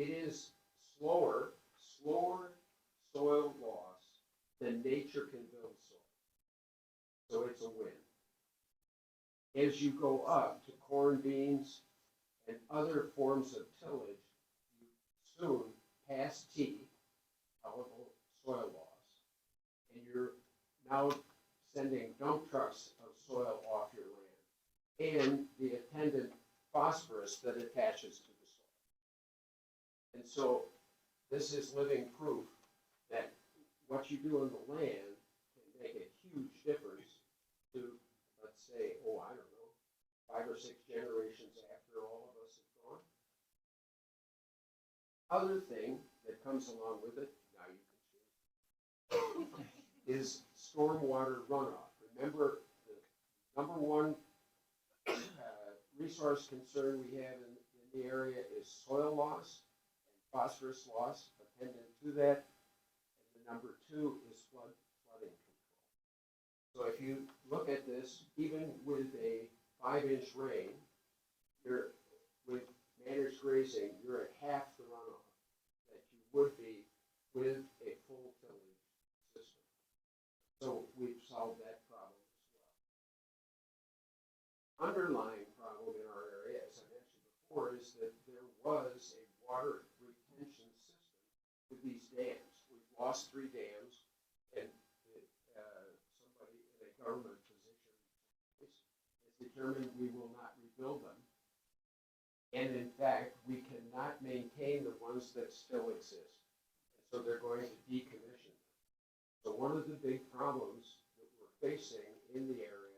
it is slower soil loss than nature can build soil. So it's a win. As you go up to corn, beans, and other forms of tillage, you soon pass T, tolerable soil loss, and you're now sending dump trucks of soil off your land and the attendant phosphorus that attaches to the soil. And so this is living proof that what you do on the land can make a huge difference to, let's say, oh, I don't know, 5 or 6 generations after all of us have gone. Other thing that comes along with it, now you can choose, is stormwater runoff. Remember, the number one resource concern we have in the area is soil loss and phosphorus loss attendant to that. And the number 2 is flooding control. So if you look at this, even with a 5-inch rain, you're with managed grazing, you're at half the runoff that you would be with a full tillage system. So we've solved that problem as well. Underlying problem in our area, as I mentioned before, is that there was a water retention system with these dams. We've lost 3 dams, and somebody in a government position has determined we will not rebuild them. And in fact, we cannot maintain the ones that still exist. And so they're going to decommission them. So one of the big problems that we're facing in the area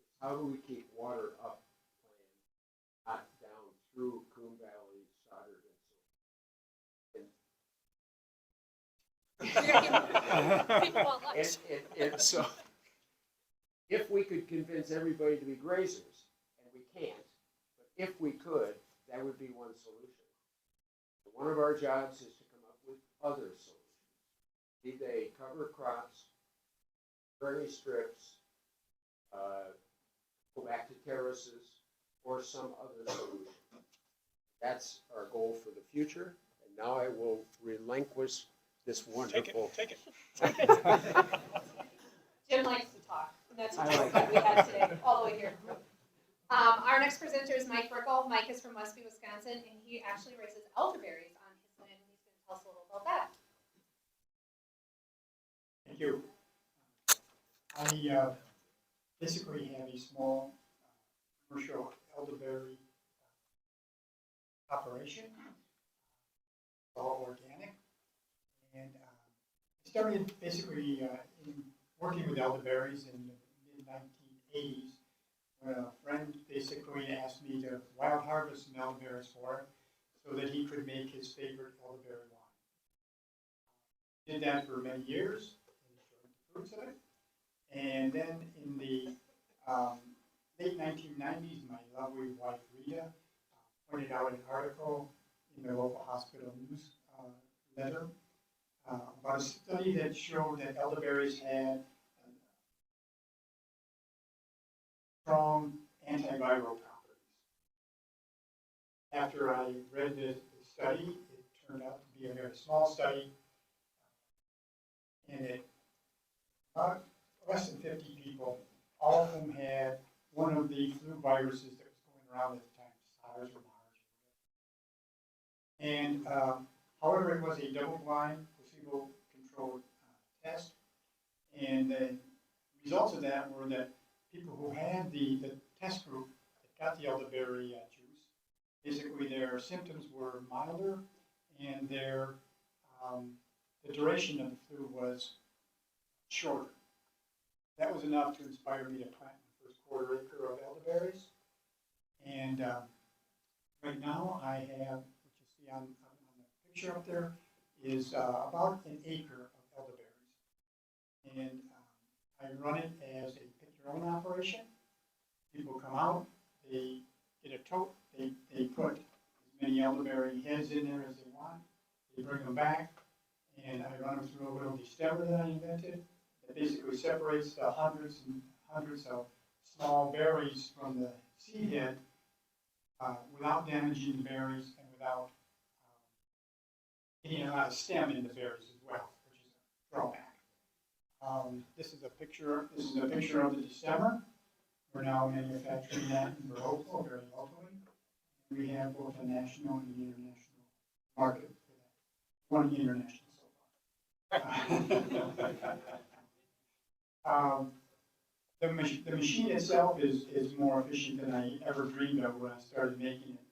is how do we keep water up land, not down through Coon Valley, Stoddard, and so and so if we could convince everybody to be grazers, and we can't, but if we could, that would be one solution. One of our jobs is to come up with other solutions, be they cover crops, prairie strips, go back to terraces, or some other solution. That's our goal for the future, and now I will relinquish this wonderful. Take it. Jim likes to talk, and that's what we had today, all the way here. Our next presenter is Mike Breckel. Mike is from Westby, Wisconsin, and he actually raises elderberries on his land, and he's going to tell us a little about that. Thank you. I basically have a small commercial elderberry operation, all organic, and I started basically in working with elderberries in the mid-1980s when a friend basically asked me to wild harvest some elderberries for him so that he could make his favorite elderberry wine. Did that for many years, enjoyed the fruits of it. And then in the late 1990s, my lovely wife Rita pointed out an article in the local hospital newsletter about a study that showed that elderberries had strong antiviral properties. After I read the study, it turned out to be a very small study, and it about less than 50 people, all of whom had one of the flu viruses that was going around at the time, SARS or MARS. And however, it was a double-blind, placebo-controlled test, and the results of that were that people who had the test group that got the elderberry juice, basically their symptoms were milder, and their the duration of the flu was shorter. That was enough to inspire me to plant my first quarter acre of elderberries. And right now I have, what you see on the picture up there, is about an acre of elderberries. And I run it as a pick-your-own operation. People come out, they get a tote, they put as many elderberry heads in there as they want. They bring them back, and I run them through a little destemmer that I invented that basically separates the hundreds and hundreds of small berries from the seed head without damaging the berries and without getting a lot of stem in the berries as well, which is a drawback. This is a picture of the stemmer. We're now manufacturing that in Breckel very locally. We have both a national and an international market for that. One international so far. The machine itself is more efficient than I ever dreamed of when I started making it.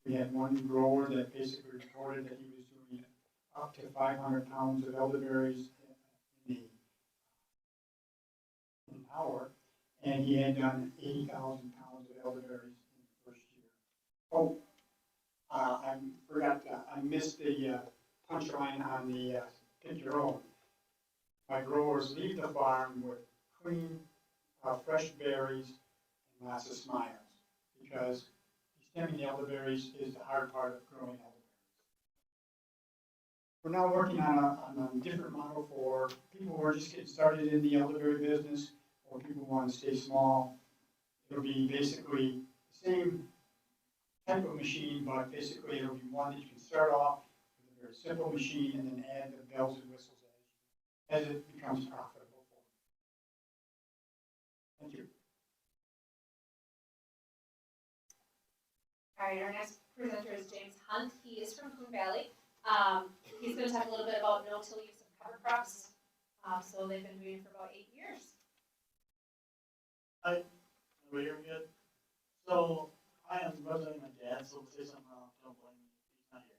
We had one grower that basically reported that he was doing up to 500 pounds of elderberries in an hour, and he had done 80,000 pounds of elderberries in the first year. Oh, I missed the punchline on the pick your own. My growers leave the farm with clean, fresh berries and lots of smiles, because stemming the elderberries is the hard part of growing elderberries. We're now working on a different model for people who are just getting started in the elderberry business, or people who want to stay small. It'll be basically the same type of machine, but basically it'll be one that you can start off with a very simple machine and then add the bells and whistles as it becomes profitable for you. Thank you. All right, our next presenter is James Hundt. He is from Coon Valley. He's going to talk a little bit about no-till use of cover crops. So they've been doing it for about 8 years. Hi, everybody hear me good? So, I am representing my dad, so if I say something wrong, don't blame me, he's not here.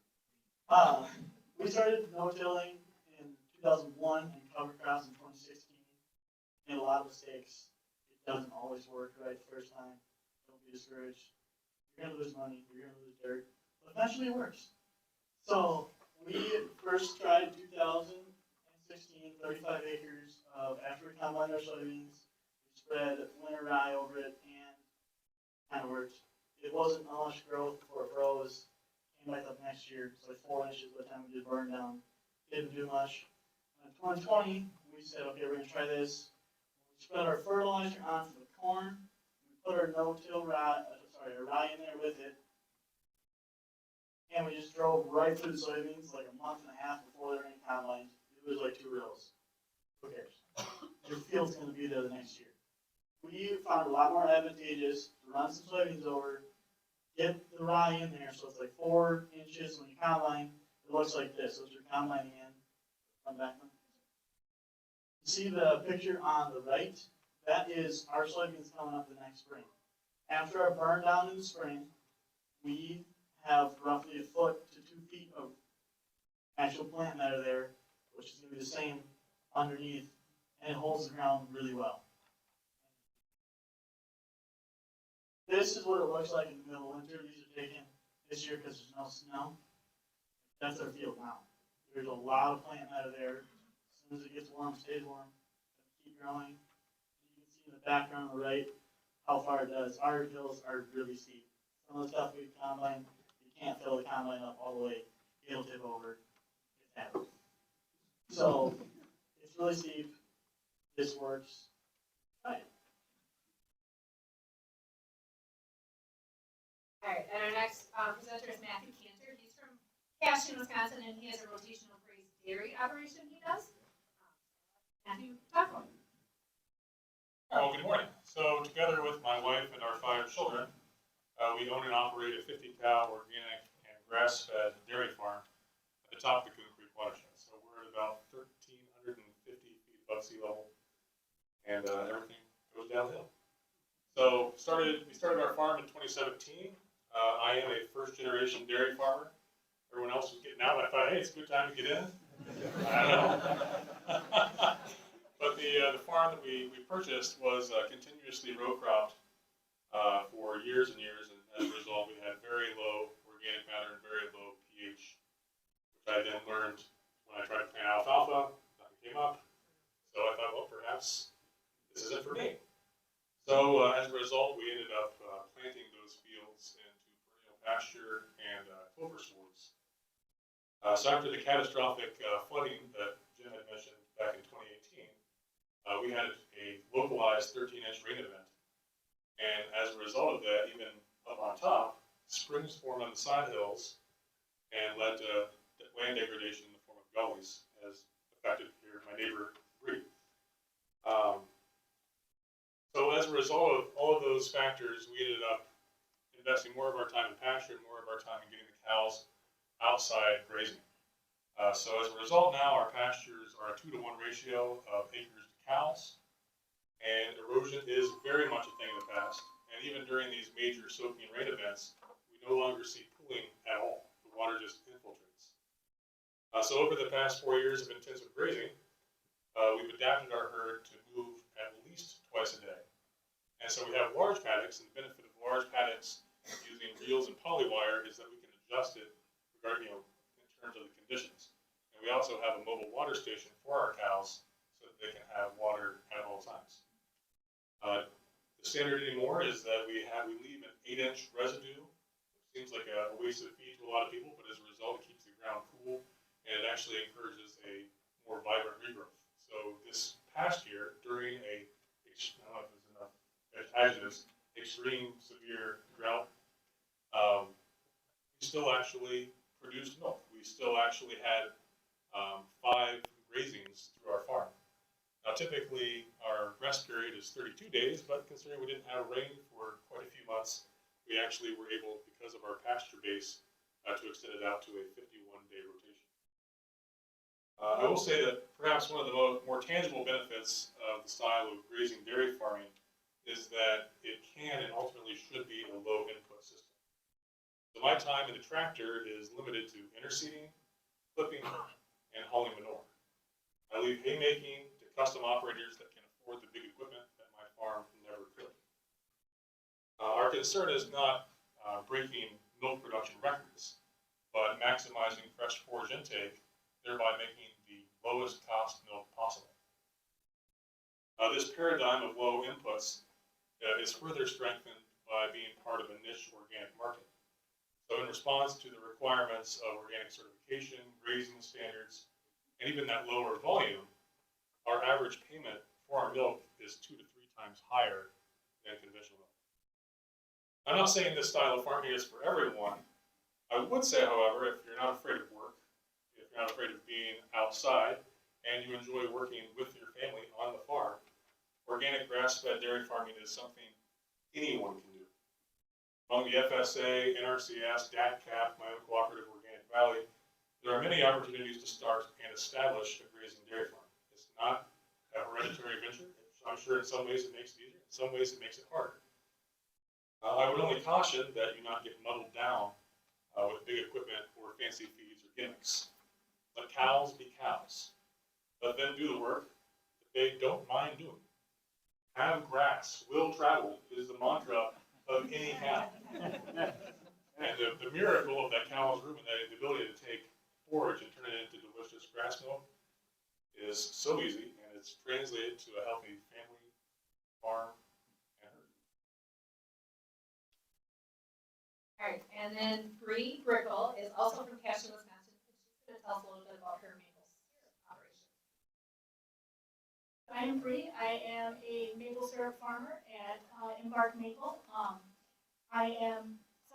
We started no-tilling in 2001 and cover crops in 2016. Made a lot of mistakes. It doesn't always work right the first time. Don't be discouraged. You're gonna lose money, you're gonna lose dirt, but eventually it works. So, we first tried 2016, 35 acres of, after we combined our soybeans, spread winter rye over it, and kind of worked. It wasn't much growth before it froze. Came back up next year, so like 4 inches by the time we did burn down. Didn't do much. In 2020, we said, okay, we're gonna try this. We spread our fertilizer onto the corn. We put our no-till rye, our rye in there with it, and we just drove right through the soybeans like a month and a half before they were in combines. It was like 2 rows. Who cares? Your field's gonna be there the next year. We found it a lot more advantageous to run some soybeans over, get the rye in there, so it's like 4 inches when you combine. It looks like this. So if you're combining in, run back one. You see the picture on the right? That is our soybeans coming up the next spring. After our burn down in the spring, we have roughly 1 foot to 2 feet of actual plant matter there, which is going to be the same underneath, and it holds the ground really well. This is what it looks like in the middle of winter. These are taken this year because there's no snow. That's our field now. There's a lot of plant matter there. As soon as it gets warm, it stays warm. Keep growing. You can see in the background on the right how far it does. Our hills are really steep. Some of the stuff we combine, you can't fill the combine up all the way. It'll tip over. It's happening. So it's really steep. This works. Right. All right, and our next presenter is Matthew Canter. He's from Cashin, Wisconsin, and he has a rotational grazed dairy operation he does. Matthew, talk about it. Well, good morning. So together with my wife and our 5 children, we own and operate a 50-cow organic and grass-fed dairy farm at the top of the Coon Creek Watershed. So we're at about 1,350 feet above sea level, and everything goes downhill. So we started our farm in 2017. I am a first-generation dairy farmer. Everyone else was getting out, and I thought, hey, it's a good time to get in. I don't know. But the farm that we purchased was continuously row cropped for years and years, and as a result, we had very low organic matter and very low pH, which I then learned when I tried to plant alfalfa. Nothing came up, so I thought, well, perhaps this isn't for me. So as a result, we ended up planting those fields into perennial pasture and clover swards. So after the catastrophic flooding that Jim had mentioned back in 2018, we had a localized 13-inch rain event. And as a result of that, even up on top, springs formed on the side hills and led to land degradation in the form of gullies has affected here my neighbor Bree. So as a result of all of those factors, we ended up investing more of our time in pasture and more of our time in getting the cows outside grazing. So as a result now, our pastures are a 2-to-1 ratio of acres to cows, and erosion is very much a thing of the past. And even during these major soaking rain events, we no longer see pooling at all. The water just infiltrates. So over the past 4 years of intensive grazing, we've adapted our herd to move at least twice a day. And so we have large paddocks, and the benefit of large paddocks using reels and polywire is that we can adjust it regarding, in terms of the conditions. And we also have a mobile water station for our cows so that they can have water at all times. The standard anymore is that we leave an 8-inch residue. It seems like a waste of feed to a lot of people, but as a result, it keeps the ground cool, and it actually encourages a more vibrant regrowth. So this past year, during I don't know if there's enough adjectives, extreme severe drought, we still actually produced milk. We still actually had 5 grazings through our farm. Now typically our rest period is 32 days, but considering we didn't have rain for quite a few months, we actually were able, because of our pasture base, to extend it out to a 51-day rotation. I will say that perhaps one of the more tangible benefits of the style of grazing dairy farming is that it can and ultimately should be a low input system. So my time in the tractor is limited to interseeding, clipping, and hauling manure. I leave haymaking to custom operators that can afford the big equipment that my farm never could. Our concern is not breaking milk production records, but maximizing fresh forage intake, thereby making the lowest cost milk possible. This paradigm of low inputs is further strengthened by being part of a niche organic market. So in response to the requirements of organic certification, grazing standards, and even that lower volume, our average payment for our milk is 2 to 3 times higher than conventional milk. I'm not saying this style of farming is for everyone. I would say, however, if you're not afraid of work, if you're not afraid of being outside, and you enjoy working with your family on the farm, organic grass-fed dairy farming is something anyone can do. Among the FSA, NRCS, DATCP, my own cooperative, Organic Valley, there are many opportunities to start and establish a grazing dairy farm. It's not a hereditary venture. I'm sure in some ways it makes it easier, in some ways it makes it harder. I would only caution that you not get muddled down with big equipment or fancy feeds or gimmicks. Let cows be cows. Let them do the work that they don't mind doing. Have grass, will travel is the mantra of any cow. And the miracle of that cow's room and the ability to take forage and turn it into delicious grass milk is so easy, and it's translated to a healthy family, farm, and herd. All right, and then Bree Breckel is also from Caston, Wisconsin, and she's going to tell us a little bit about her maple syrup operation. I'm Bree. I am a maple syrup farmer at Embark Maple.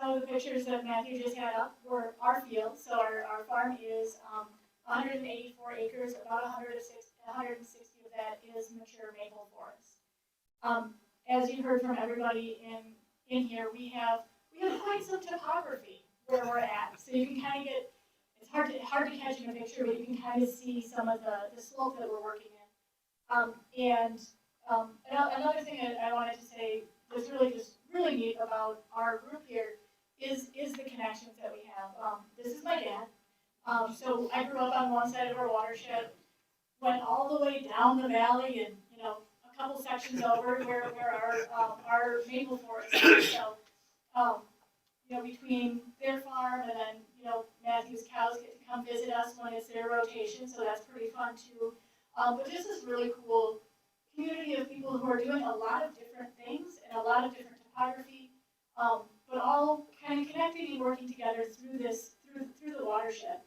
Some of the pictures that Matthew just had up were our fields. So our farm is 184 acres, about 160 of that is mature maple forest. As you heard from everybody in here, we have quite some topography where we're at. So you can kind of get, it's hard to catch in a picture, but you can kind of see some of the slope that we're working in. Another thing that I wanted to say that's really neat about our group here is the connections that we have. This is my dad. So I grew up on one side of our watershed, went all the way down the valley and, a couple sections over where our maple forest is. So, between their farm and then, Matthew's cows get to come visit us when it's their rotation, so that's pretty fun too. But this is really cool community of people who are doing a lot of different things and a lot of different topography, but all kind of connecting and working together through the watershed.